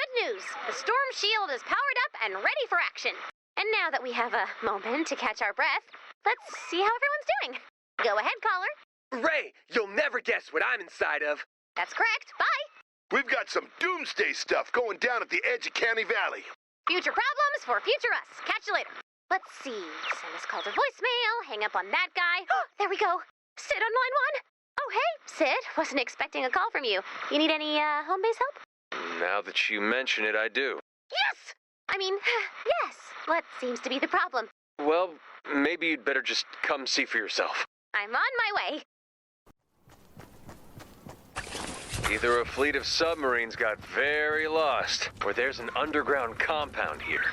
good news. The storm shield is powered up and ready for action. And now that we have a moment to catch our breath, let's see how everyone's doing. Go ahead, caller. Ray, you'll never guess what I'm inside of. That's correct. Bye. We've got some doomsday stuff going down at the edge of Canny Valley. Future problems for future us. Catch you later. Let's see. Send this call to voicemail. Hang up on that guy. Oh, there we go. Sid on line 1. Oh, hey, Sid. Wasn't expecting a call from you. You need any home base help? Now that you mention it, I do. Yes! I mean, yes. What seems to be the problem? Well, maybe you'd better just come see for yourself. I'm on my way. Either a fleet of submarines got very lost, or there's an underground compound here.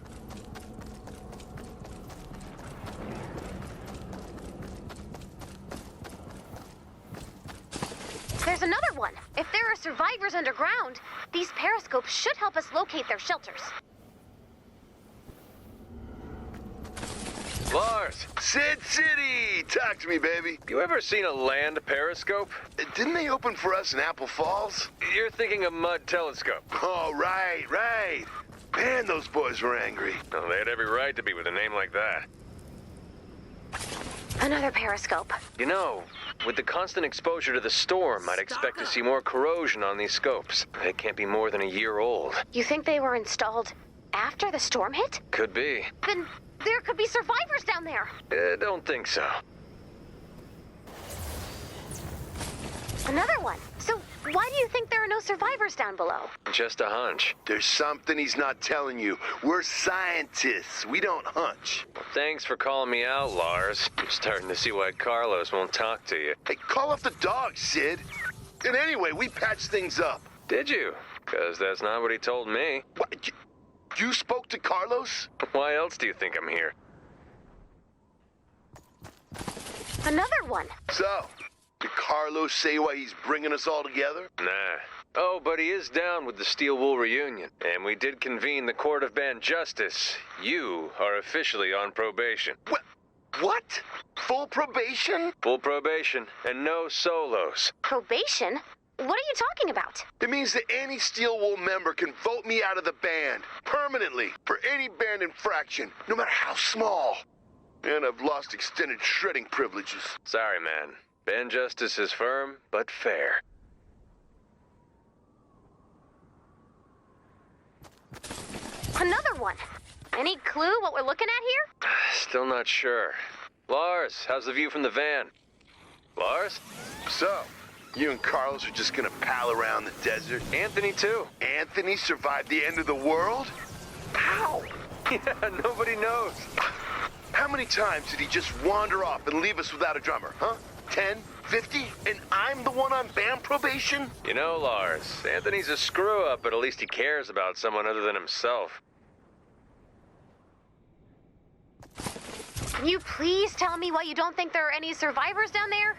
There's another one. If there are survivors underground, these periscopes should help us locate their shelters. Lars! Sid City! Talk to me, baby. You ever seen a land periscope? Didn't they open for us in Apple Falls? You're thinking of Mud Telescope. Oh, right. Man, those boys were angry. Oh, they had every right to be with a name like that. Another periscope. You know, with the constant exposure to the storm, I'd expect to see more corrosion on these scopes. They can't be more than a year old. You think they were installed after the storm hit? Could be. Then there could be survivors down there. Don't think so. Another one. So why do you think there are no survivors down below? Just a hunch. There's something he's not telling you. We're scientists. We don't hunch. Well, thanks for calling me out, Lars. I'm starting to see why Carlos won't talk to you. Hey, call off the dog, Sid. And anyway, we patched things up. Did you? Because that's not what he told me. What? You spoke to Carlos? Why else do you think I'm here? Another one. So, did Carlos say why he's bringing us all together? Nah. Oh, but he is down with the Steel Wool reunion. And we did convene the Court of Band Justice. You are officially on probation. What? Full probation? Full probation, and no solos. Probation? What are you talking about? It means that any Steel Wool member can vote me out of the band, permanently, for any band infraction, no matter how small. And I've lost extended shredding privileges. Sorry, man. Band justice is firm, but fair. Another one. Any clue what we're looking at here? Still not sure. Lars, how's the view from the van? Lars? So, you and Carlos are just gonna pal around the desert? Anthony, too. Anthony survived the end of the world? How? Yeah, nobody knows. How many times did he just wander off and leave us without a drummer, huh? 10? 50? And I'm the one on band probation? You know, Lars, Anthony's a screw-up, but at least he cares about someone other than himself. Can you please tell me why you don't think there are any survivors down there?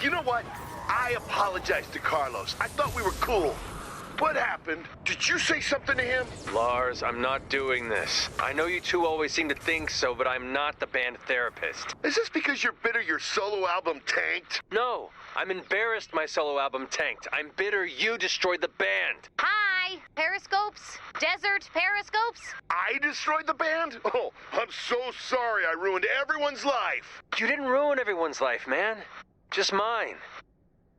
You know what? I apologize to Carlos. I thought we were cool. What happened? Did you say something to him? Lars, I'm not doing this. I know you two always seem to think so, but I'm not the band therapist. Is this because you're bitter your solo album tanked? No, I'm embarrassed my solo album tanked. I'm bitter you destroyed the band. Hi, periscopes, desert periscopes. I destroyed the band? Oh, I'm so sorry I ruined everyone's life. You didn't ruin everyone's life, man. Just mine.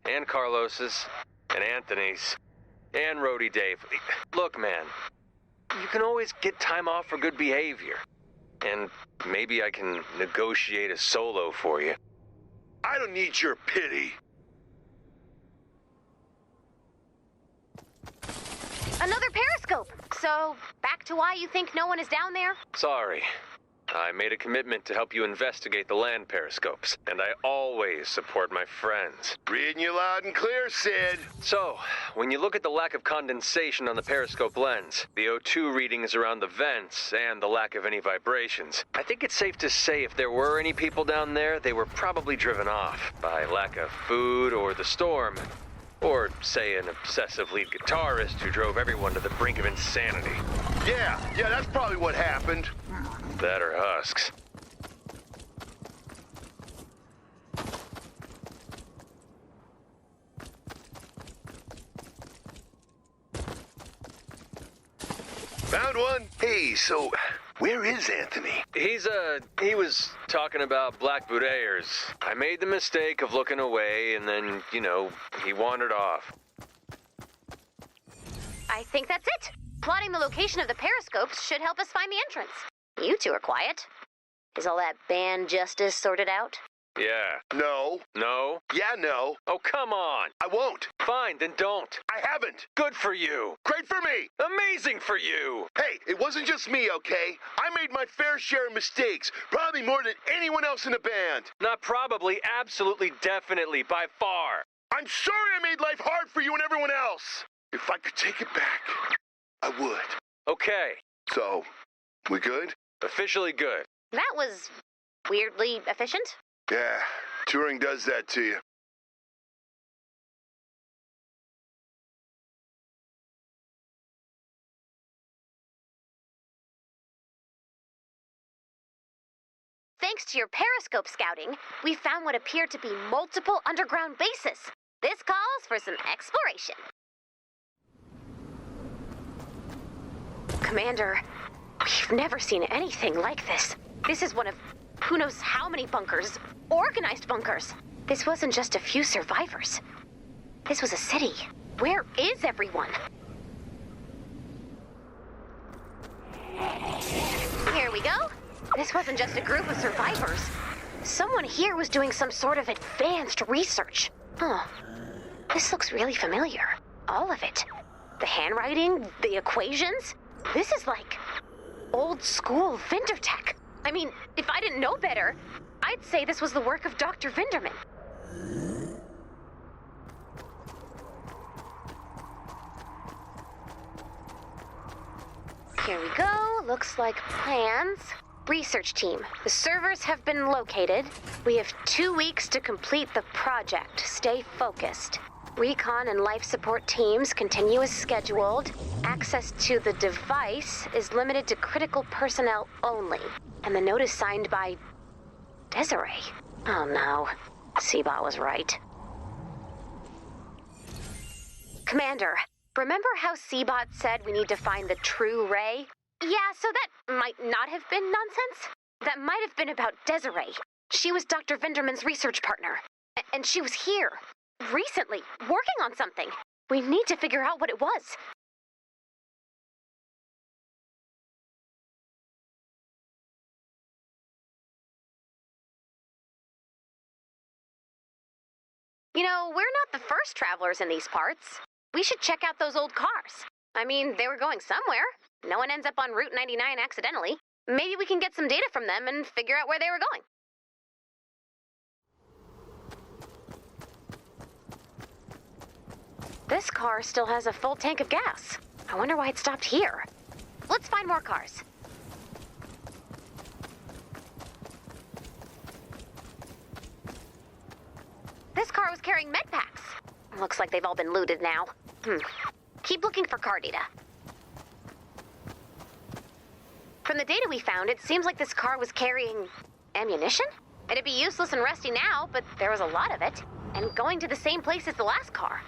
And Carlos's. And Anthony's. And Roadie Dave. Look, man. You can always get time off for good behavior. And maybe I can negotiate a solo for you. I don't need your pity. Another periscope. So, back to why you think no one is down there? Sorry. I made a commitment to help you investigate the land periscopes, and I always support my friends. Reading you loud and clear, Sid. So, when you look at the lack of condensation on the periscope lens, the O2 readings around the vents, and the lack of any vibrations, I think it's safe to say if there were any people down there, they were probably driven off by lack of food or the storm. Or, say, an obsessive lead guitarist who drove everyone to the brink of insanity. Yeah, that's probably what happened. That or husks. Found one. Hey, so where is Anthony? He was talking about Black Budayers. I made the mistake of looking away, and then, he wandered off. I think that's it. Plotting the location of the periscopes should help us find the entrance. You two are quiet. Is all that band justice sorted out? Yeah. No. No? Yeah, no. Oh, come on. I won't. Fine, then don't. I haven't. Good for you. Great for me. Amazing for you. Hey, it wasn't just me, okay? I made my fair share of mistakes, probably more than anyone else in the band. Not probably, absolutely, definitely, by far. I'm sorry I made life hard for you and everyone else. If I could take it back, I would. Okay. So, we good? Officially good. That was weirdly efficient. Yeah, touring does that to you. Thanks to your periscope scouting, we found what appeared to be multiple underground bases. This calls for some exploration. Commander, we've never seen anything like this. This is one of who knows how many bunkers. Organized bunkers. This wasn't just a few survivors. This was a city. Where is everyone? Here we go. This wasn't just a group of survivors. Someone here was doing some sort of advanced research. Huh. This looks really familiar. All of it. The handwriting, the equations. This is like old school Vinter tech. I mean, if I didn't know better, I'd say this was the work of Dr. Vinderman. Here we go. Looks like plans. Research team. The servers have been located. We have 2 weeks to complete the project. Stay focused. Recon and life support teams continue as scheduled. Access to the device is limited to critical personnel only. And the note is signed by Desiree. Oh no. Seabot was right. Commander, remember how Seabot said we need to find the true Ray? Yeah, so that might not have been nonsense. That might have been about Desiree. She was Dr. Vinderman's research partner. And she was here. Recently, working on something. We need to figure out what it was. You know, we're not the first travelers in these parts. We should check out those old cars. I mean, they were going somewhere. No one ends up on Route 99 accidentally. Maybe we can get some data from them and figure out where they were going. This car still has a full tank of gas. I wonder why it stopped here. Let's find more cars. This car was carrying med packs. Looks like they've all been looted now. Keep looking for car data. From the data we found, it seems like this car was carrying ammunition? It'd be useless and rusty now, but there was a lot of it, and going to the same place as the last car.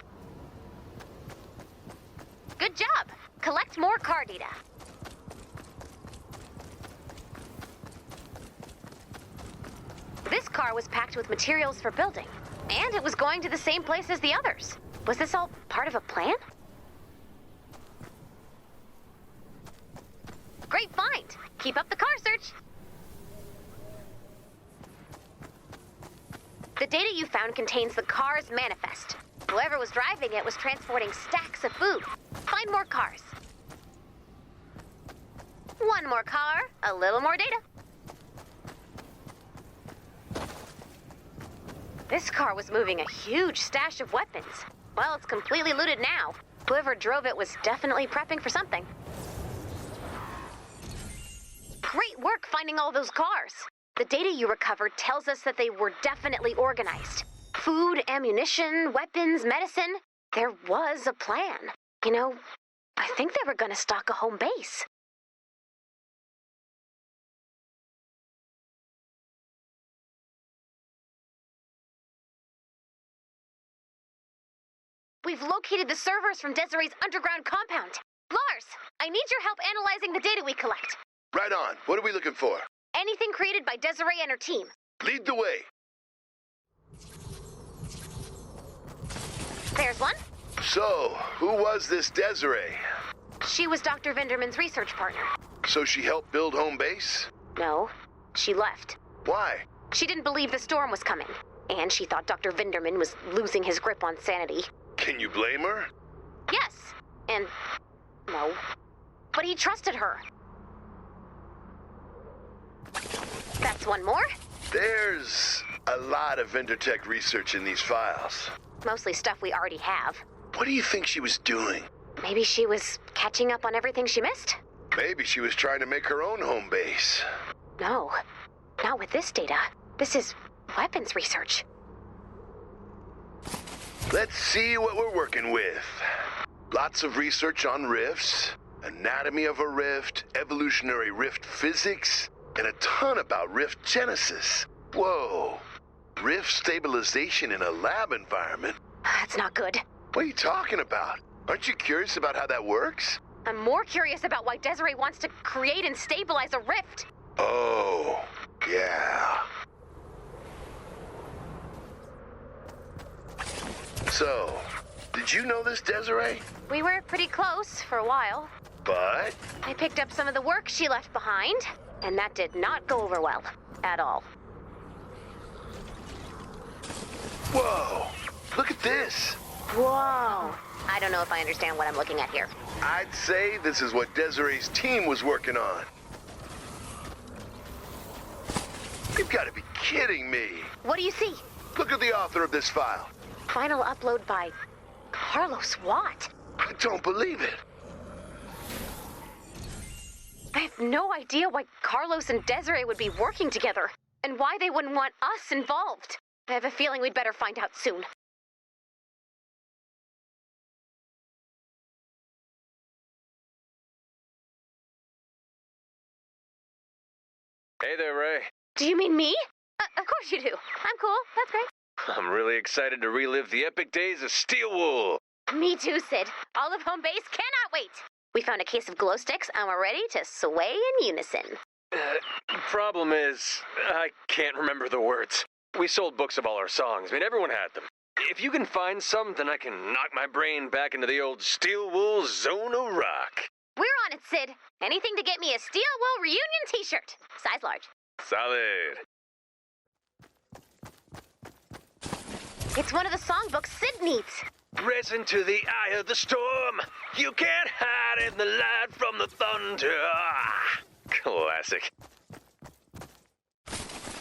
Good job! Collect more car data. This car was packed with materials for building, and it was going to the same place as the others. Was this all part of a plan? Great find! Keep up the car search! The data you found contains the car's manifest. Whoever was driving it was transporting stacks of food. Find more cars. One more car, a little more data. This car was moving a huge stash of weapons. Well, it's completely looted now. Whoever drove it was definitely prepping for something. Great work finding all those cars. The data you recovered tells us that they were definitely organized. Food, ammunition, weapons, medicine. There was a plan. You know, I think they were gonna stock a home base. We've located the servers from Desiree's underground compound. Lars, Lars, I need your help analyzing the data we collect. Right on. What are we looking for? Anything created by Desiree and her team. Lead the way. There's one. So, who was this Desiree? She was Dr. Vinderman's research partner. So she helped build home base? No, she left. Why? She didn't believe the storm was coming, and she thought Dr. Vinderman was losing his grip on sanity. Can you blame her? Yes, and no. But he trusted her. That's one more. There's a lot of Vindertech research in these files. Mostly stuff we already have. What do you think she was doing? Maybe she was catching up on everything she missed? Maybe she was trying to make her own home base. No, not with this data. This is weapons research. Let's see what we're working with. Lots of research on rifts, anatomy of a rift, evolutionary rift physics, and a ton about rift genesis. Whoa. Rift stabilization in a lab environment? That's not good. What are you talking about? Aren't you curious about how that works? I'm more curious about why Desiree wants to create and stabilize a rift. Oh, yeah. So, did you know this Desiree? We were pretty close for a while. But? I picked up some of the work she left behind, and that did not go over well. At all. Whoa, look at this. Whoa. I don't know if I understand what I'm looking at here. I'd say this is what Desiree's team was working on. You've got to be kidding me. What do you see? Look at the author of this file. Final upload by Carlos Watt. I don't believe it. I have no idea why Carlos and Desiree would be working together, and why they wouldn't want us involved. I have a feeling we'd better find out soon. Hey there, Ray. Do you mean me? Of course you do. I'm cool. That's great. I'm really excited to relive the epic days of Steel Wool. Me too, Sid. All of home base cannot wait. We found a case of glow sticks, and we're ready to sway in unison. Problem is, I can't remember the words. We sold books of all our songs. I mean, everyone had them. If you can find some, then I can knock my brain back into the old Steel Wool zone of rock. We're on it, Sid. Anything to get me a Steel Wool reunion t-shirt. Size large. Solid. It's one of the songbooks Sid needs. Race into the eye of the storm. You can't hide in the light from the thunder. Classic.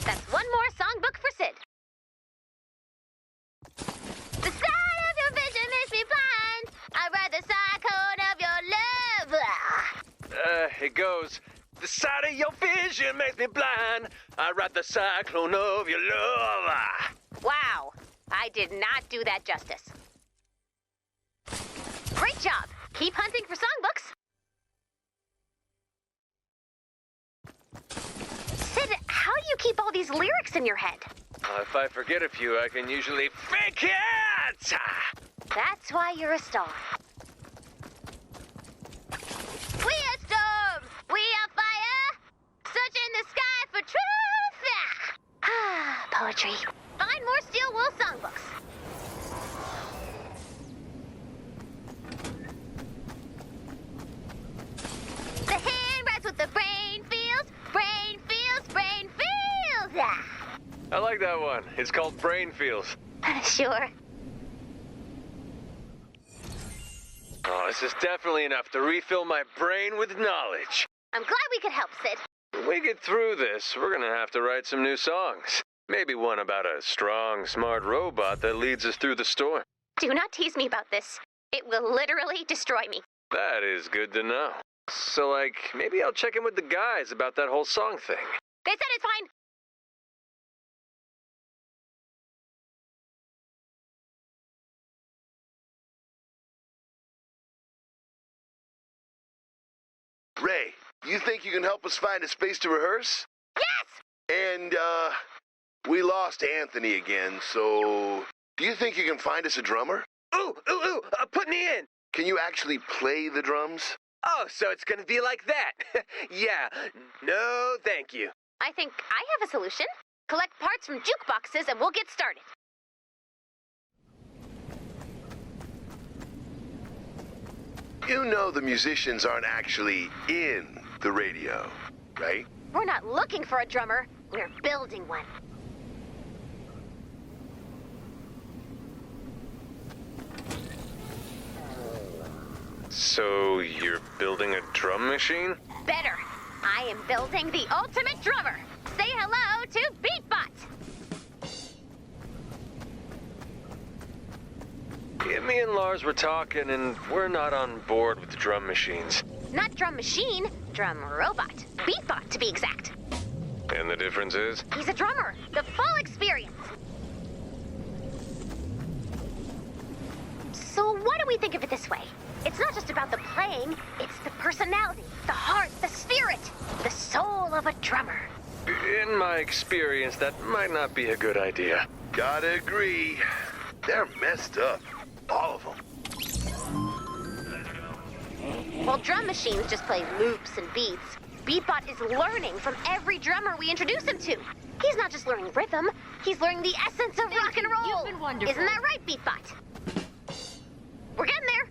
That's one more songbook for Sid. The sight of your vision makes me blind. I ride the cyclone of your love. It goes. The sight of your vision makes me blind. I ride the cyclone of your love. Wow, I did not do that justice. Great job. Keep hunting for songbooks. Sid, how do you keep all these lyrics in your head? If I forget a few, I can usually fake it. That's why you're a star. We are storm. We are fire. Searching the sky for truth. Ah, poetry. Find more Steel Wool songbooks. The hand writes what the brain feels. Brain feels. Brain feels. Ah. I like that one. It's called Brain Feels. Sure. Oh, this is definitely enough to refill my brain with knowledge. I'm glad we could help, Sid. When we get through this, we're gonna have to write some new songs. Maybe one about a strong, smart robot that leads us through the storm. Do not tease me about this. It will literally destroy me. That is good to know. So, maybe I'll check in with the guys about that whole song thing. They said it's fine. Ray, you think you can help us find a space to rehearse? Yes! And, we lost Anthony again, so do you think you can find us a drummer? Ooh, put me in. Can you actually play the drums? Oh, so it's gonna be like that. Yeah, no thank you. I think I have a solution. Collect parts from jukeboxes and we'll get started. You know the musicians aren't actually in the radio, right? We're not looking for a drummer. We're building one. So you're building a drum machine? Better. I am building the ultimate drummer. Say hello to Beatbot. Yeah, me and Lars were talking, and we're not on board with the drum machines. Not drum machine, drum robot. Beatbot, to be exact. And the difference is? He's a drummer. The full experience. So why don't we think of it this way? It's not just about the playing, it's the personality, the heart, the spirit, the soul of a drummer. In my experience, that might not be a good idea. Gotta agree. They're messed up. All of them. While drum machines just play loops and beats, Beatbot is learning from every drummer we introduce him to. He's not just learning rhythm, he's learning the essence of rock and roll. You've been wonderful. Isn't that right, Beatbot? We're getting there.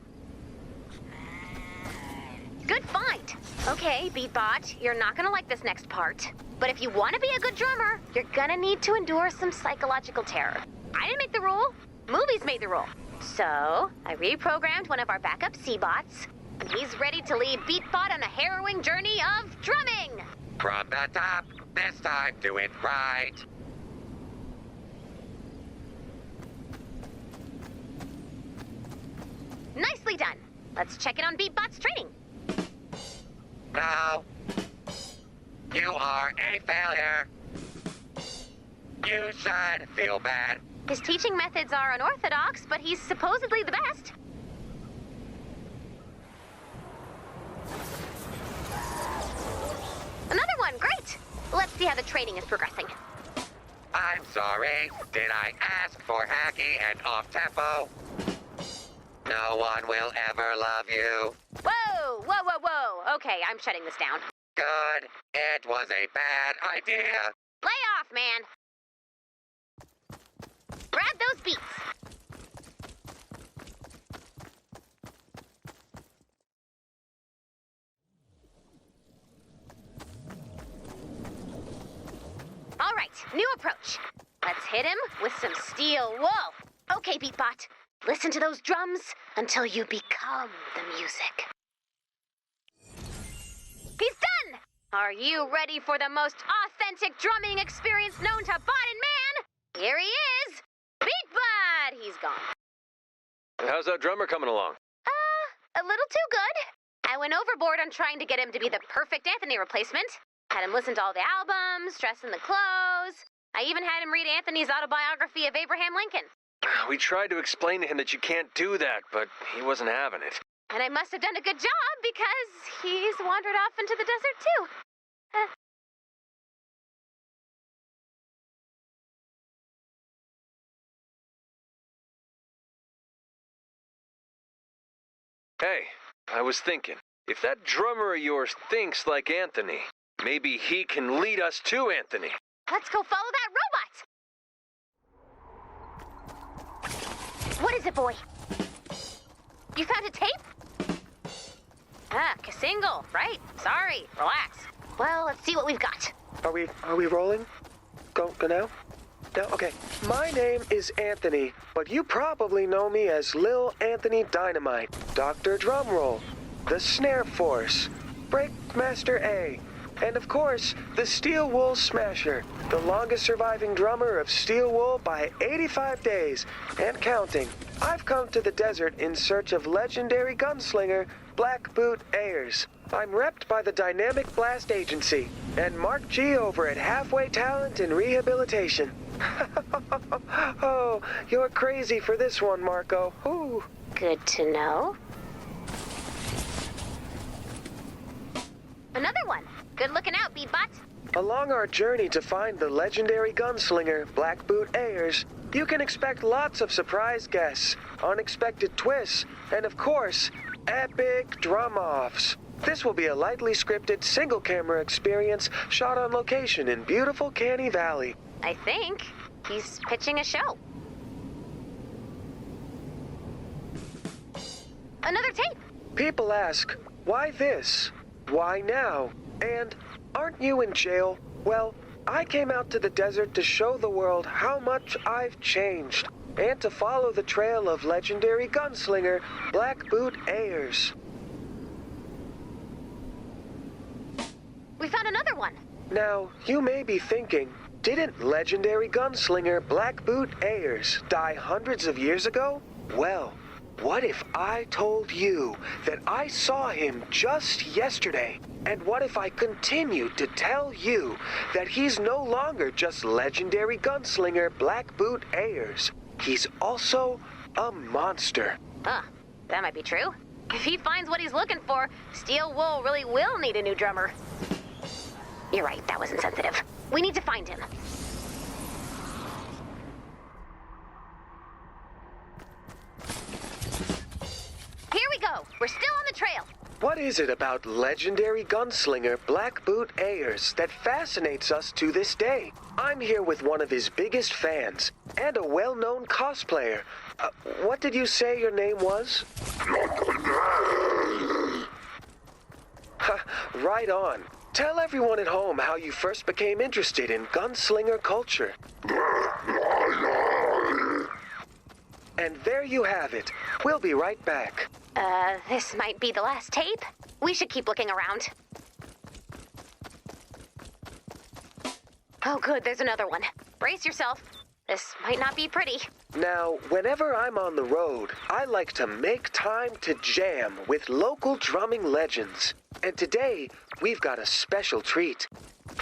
Good find. Okay, Beatbot, you're not gonna like this next part. But if you want to be a good drummer, you're gonna need to endure some psychological terror. I didn't make the rule. Movies made the rule. So, I reprogrammed one of our backup C-bots, and he's ready to lead Beatbot on a harrowing journey of drumming. From the top, this time do it right. Nicely done. Let's check in on Beatbot's training. No. You are a failure. You should feel bad. His teaching methods are unorthodox, but he's supposedly the best. Another one, great! Let's see how the training is progressing. I'm sorry. Did I ask for hacky and off-tempo? No one will ever love you. Whoa, whoa, whoa, whoa. Okay, I'm shutting this down. Good. It was a bad idea. Lay off, man. Grab those beats. All right, new approach. Let's hit him with some steel wool. Okay, Beatbot, listen to those drums until you become the music. He's done! Are you ready for the most authentic drumming experience known to bot and man? Here he is! Beatbot! He's gone. How's that drummer coming along? A little too good. I went overboard on trying to get him to be the perfect Anthony replacement. Had him listen to all the albums, dress in the clothes. I even had him read Anthony's autobiography of Abraham Lincoln. We tried to explain to him that you can't do that, but he wasn't having it. And I must have done a good job because he's wandered off into the desert too. Hey, I was thinking, if that drummer of yours thinks like Anthony, maybe he can lead us to Anthony. Let's go follow that robot! What is it, boy? You found a tape? Ah, single, right? Sorry, relax. Well, let's see what we've got. Are we rolling? Go now? No? Okay. My name is Anthony, but you probably know me as Lil Anthony Dynamite, Dr. Drumroll, the Snare Force, Breakmaster A, and of course, the Steel Wool Smasher, the longest surviving drummer of Steel Wool by 85 days, and counting. I've come to the desert in search of legendary gunslinger Black Boot Ayers. I'm repped by the Dynamic Blast Agency, and Mark G over at Halfway Talent and Rehabilitation. Oh, you're crazy for this one, Marco. Ooh. Good to know. Another one. Good looking out, Beatbot. Along our journey to find the legendary gunslinger, Black Boot Ayers, you can expect lots of surprise guests, unexpected twists, and of course, epic drum-offs. This will be a lightly scripted single-camera experience shot on location in beautiful Canny Valley. I think he's pitching a show. Another tape. People ask, why this? Why now? And aren't you in jail? Well, I came out to the desert to show the world how much I've changed, and to follow the trail of legendary gunslinger Black Boot Ayers. We found another one. Now, you may be thinking, didn't legendary gunslinger Black Boot Ayers die hundreds of years ago? Well, what if I told you that I saw him just yesterday? And what if I continued to tell you that he's no longer just legendary gunslinger Black Boot Ayers? He's also a monster. That might be true. If he finds what he's looking for, Steel Wool really will need a new drummer. You're right, that was insensitive. We need to find him. Here we go. We're still on the trail. What is it about legendary gunslinger Black Boot Ayers that fascinates us to this day? I'm here with one of his biggest fans, and a well-known cosplayer. What did you say your name was? Right on. Tell everyone at home how you first became interested in gunslinger culture. And there you have it. We'll be right back. This might be the last tape. We should keep looking around. Oh, good, there's another one. Brace yourself. This might not be pretty. Now, whenever I'm on the road, I like to make time to jam with local drumming legends. And today, we've got a special treat.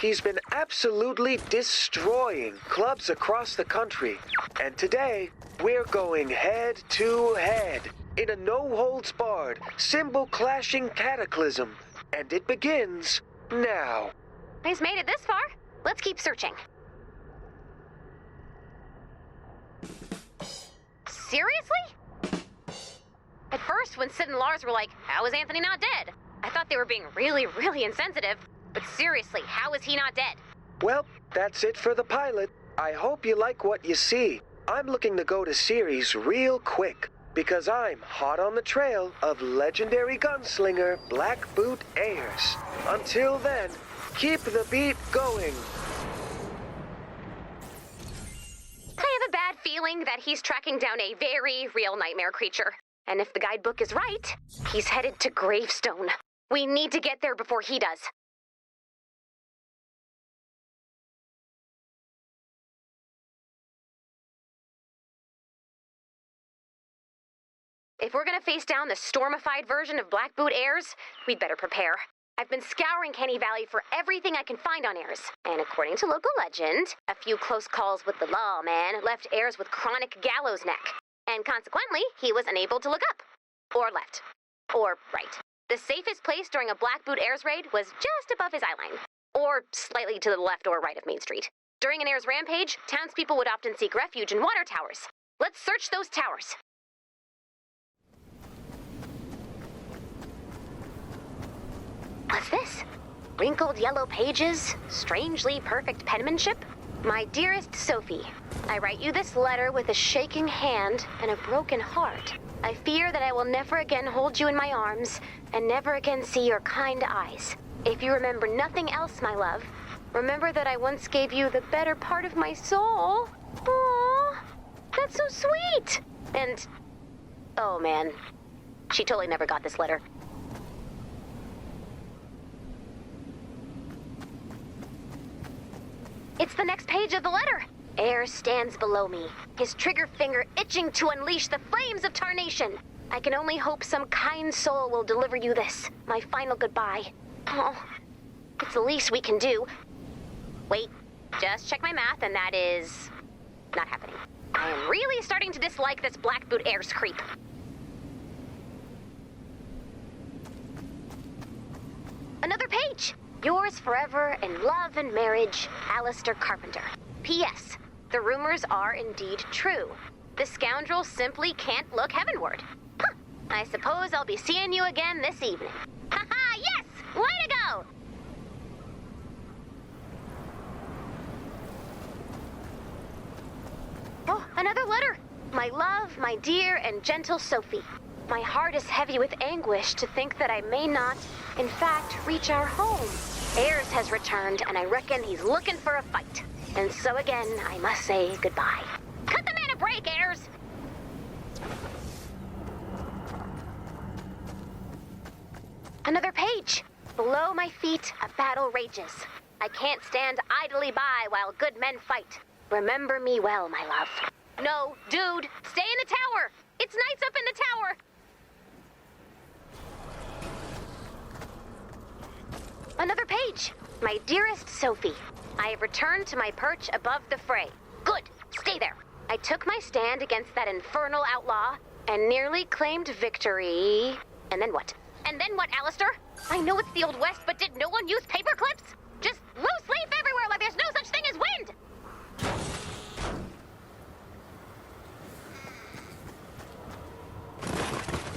He's been absolutely destroying clubs across the country. And today, we're going head to head in a no-holds-barred, cymbal-clashing cataclysm. And it begins now. He's made it this far. Let's keep searching. Seriously? At first, when Sid and Lars were like, how is Anthony not dead? I thought they were being really, really insensitive. But seriously, how is he not dead? Well, that's it for the pilot. I hope you like what you see. I'm looking to go to series real quick, because I'm hot on the trail of legendary gunslinger Black Boot Ayers. Until then, keep the beat going. I have a bad feeling that he's tracking down a very real nightmare creature. And if the guidebook is right, he's headed to Gravestone. We need to get there before he does. If we're gonna face down the stormified version of Black Boot Ayers, we'd better prepare. I've been scouring Canny Valley for everything I can find on Ayers. And according to local legend, a few close calls with the lawman left Ayers with chronic gallows neck. And consequently, he was unable to look up. Or left. Or right. The safest place during a Black Boot Ayers raid was just above his eyeline. Or slightly to the left or right of Main Street. During an Ayers rampage, townspeople would often seek refuge in water towers. Let's search those towers. What's this? Wrinkled yellow pages? Strangely perfect penmanship? My dearest Sophie, I write you this letter with a shaking hand and a broken heart. I fear that I will never again hold you in my arms and never again see your kind eyes. If you remember nothing else, my love, remember that I once gave you the better part of my soul. Aww, that's so sweet. And, oh man, she totally never got this letter. It's the next page of the letter. Air stands below me, his trigger finger itching to unleash the flames of tarnation. I can only hope some kind soul will deliver you this, my final goodbye. Oh, it's the least we can do. Wait, just check my math, and that is not happening. I am really starting to dislike this Black Boot Ayers creep. Another page. Yours forever in love and marriage, Alistair Carpenter. P.S. The rumors are indeed true. The scoundrel simply can't look heavenward. Huh. I suppose I'll be seeing you again this evening. Haha, yes! Way to go! Oh, another letter. My love, my dear and gentle Sophie. My heart is heavy with anguish to think that I may not, in fact, reach our home. Ayers has returned, and I reckon he's looking for a fight. And so again, I must say goodbye. Cut the man a break, Ayers! Another page. Below my feet, a battle rages. I can't stand idly by while good men fight. Remember me well, my love. No, dude, stay in the tower. It's nights up in the tower. Another page. My dearest Sophie, I have returned to my perch above the fray. Good, stay there. I took my stand against that infernal outlaw and nearly claimed victory. And then what? And then what, Alistair? I know it's the Old West, but did no one use paper clips? Just loose leaf everywhere like there's no such thing as wind!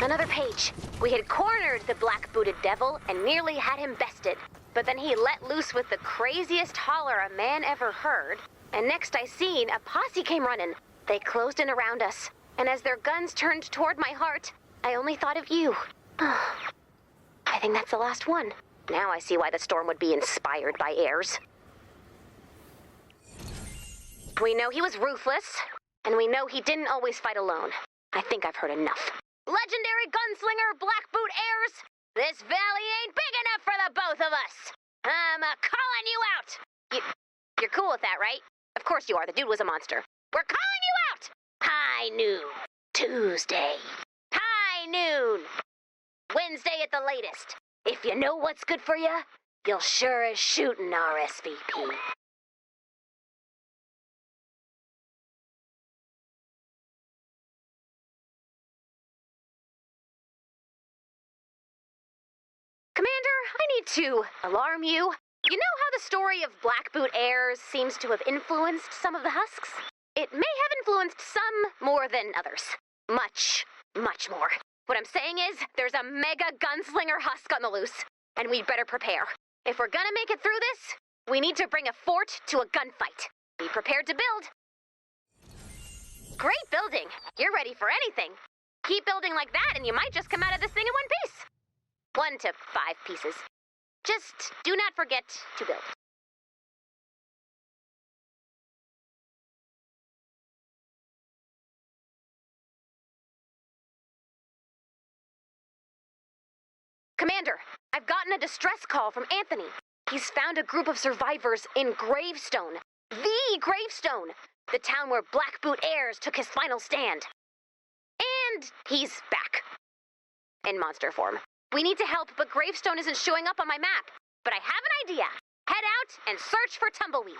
Another page. We had cornered the black-booted devil and nearly had him bested. But then he let loose with the craziest holler a man ever heard. And next I seen, a posse came running. They closed in around us. And as their guns turned toward my heart, I only thought of you. I think that's the last one. Now I see why the storm would be inspired by Ayers. We know he was ruthless, and we know he didn't always fight alone. I think I've heard enough. Legendary gunslinger Blackboot Ayers, this valley ain't big enough for the both of us. I'm calling you out. You're cool with that, right? Of course you are. The dude was a monster. We're calling you out. High noon. Tuesday. High noon. Wednesday at the latest. If you know what's good for you, you'll sure as shootin' RSVP. Commander, I need to alarm you. You know how the story of Blackboot Ayers seems to have influenced some of the husks? It may have influenced some more than others. Much, much more. What I'm saying is, there's a mega gunslinger husk on the loose, and we'd better prepare. If we're gonna make it through this, we need to bring a fort to a gunfight. Be prepared to build. Great building. You're ready for anything. Keep building like that, and you might just come out of this thing in one piece. 1 to 5 pieces. Just do not forget to build. Commander, I've gotten a distress call from Anthony. He's found a group of survivors in Gravestone. The Gravestone! The town where Blackboot Ayers took his final stand. And he's back. In monster form. We need to help, but Gravestone isn't showing up on my map. But I have an idea. Head out and search for tumbleweeds.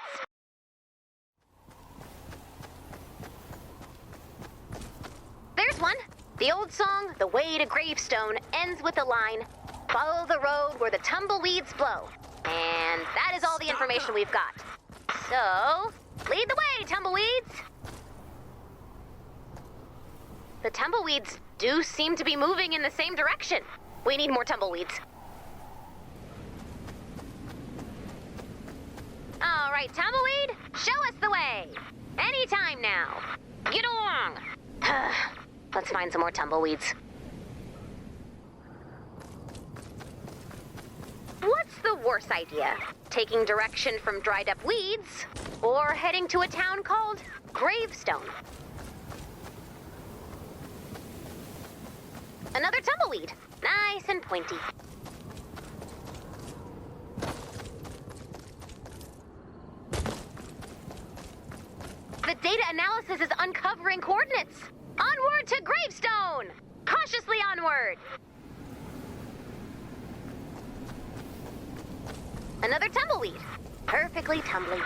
There's one. The old song, The Way to Gravestone, ends with the line, "Follow the road where the tumbleweeds blow." And that is all the information we've got. So, lead the way, tumbleweeds! The tumbleweeds do seem to be moving in the same direction. We need more tumbleweeds. All right, tumbleweed, show us the way. Anytime now. Get along. Let's find some more tumbleweeds. What's the worst idea? Taking direction from dried up weeds, or heading to a town called Gravestone? Another tumbleweed. Nice and pointy. The data analysis is uncovering coordinates. Onward to Gravestone! Cautiously onward! Another tumbleweed. Perfectly tumbly.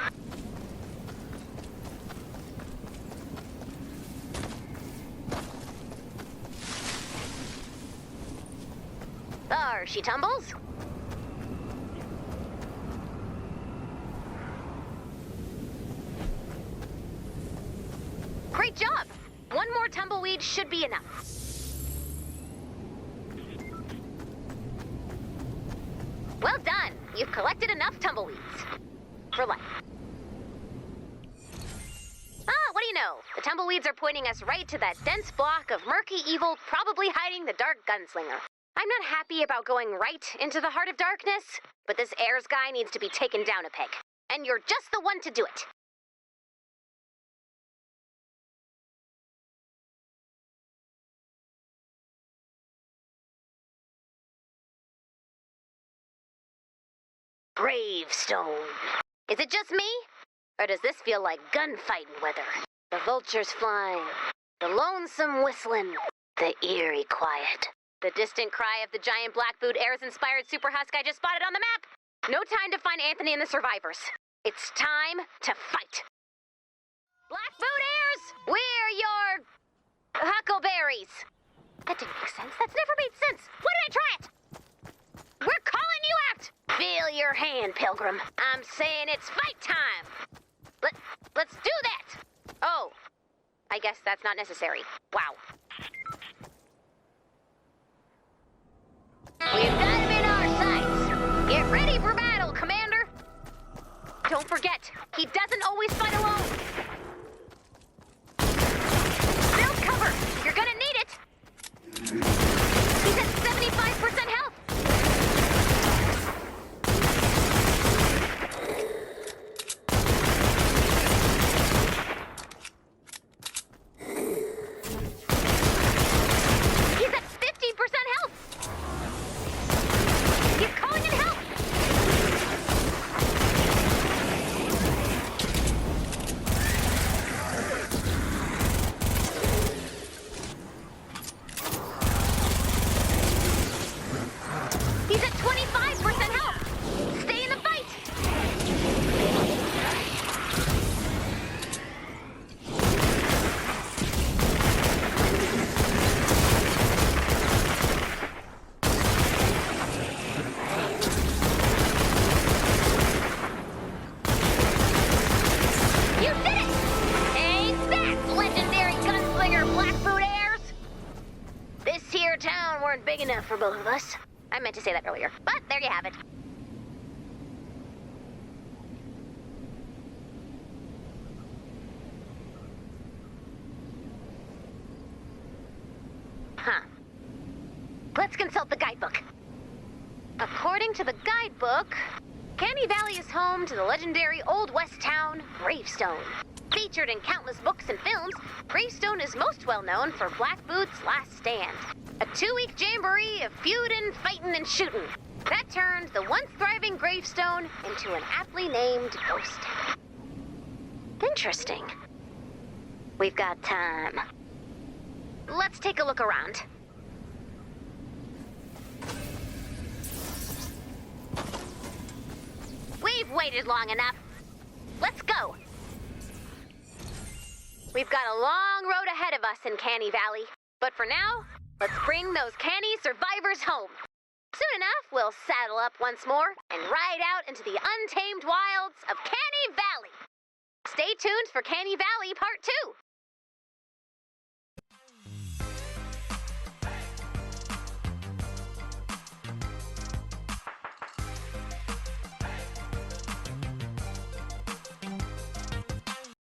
Thar, she tumbles. Great job! One more tumbleweed should be enough. Well done. You've collected enough tumbleweeds. For life. Ah, what do you know? The tumbleweeds are pointing us right to that dense block of murky evil, probably hiding the dark gunslinger. I'm not happy about going right into the heart of darkness, but this Ayers guy needs to be taken down a peg. And you're just the one to do it. Gravestone. Is it just me? Or does this feel like gunfighting weather? The vultures flying, the lonesome whistling, the eerie quiet. The distant cry of the giant Blackboot Ayers-inspired super husk I just spotted on the map. No time to find Anthony and the survivors. It's time to fight. Blackboot Ayers, we're your huckleberries. That didn't make sense. That's never made sense. Why did I try it? We're calling you out! Feel your hand, Pilgrim. I'm saying it's fight time. Let's do that. Oh, I guess that's not necessary. Wow. We've got him in our sights. Get ready for battle, Commander. Don't forget, he doesn't always fight alone. Build cover. You're gonna need it. He's at 75% health. Big enough for both of us. I meant to say that earlier, but there you have it. Huh. Let's consult the guidebook. According to the guidebook, Canny Valley is home to the legendary Old West town, Gravestone. Featured in countless books and films, Gravestone is most well known for Blackboot's Last Stand. A 2-week jamboree of feuding, fighting, and shooting. That turned the once thriving Gravestone into an aptly named ghost town. Interesting. We've got time. Let's take a look around. We've waited long enough. Let's go. We've got a long road ahead of us in Canny Valley. But for now, let's bring those Canny survivors home. Soon enough, we'll saddle up once more and ride out into the untamed wilds of Canny Valley. Stay tuned for Canny Valley Part 2.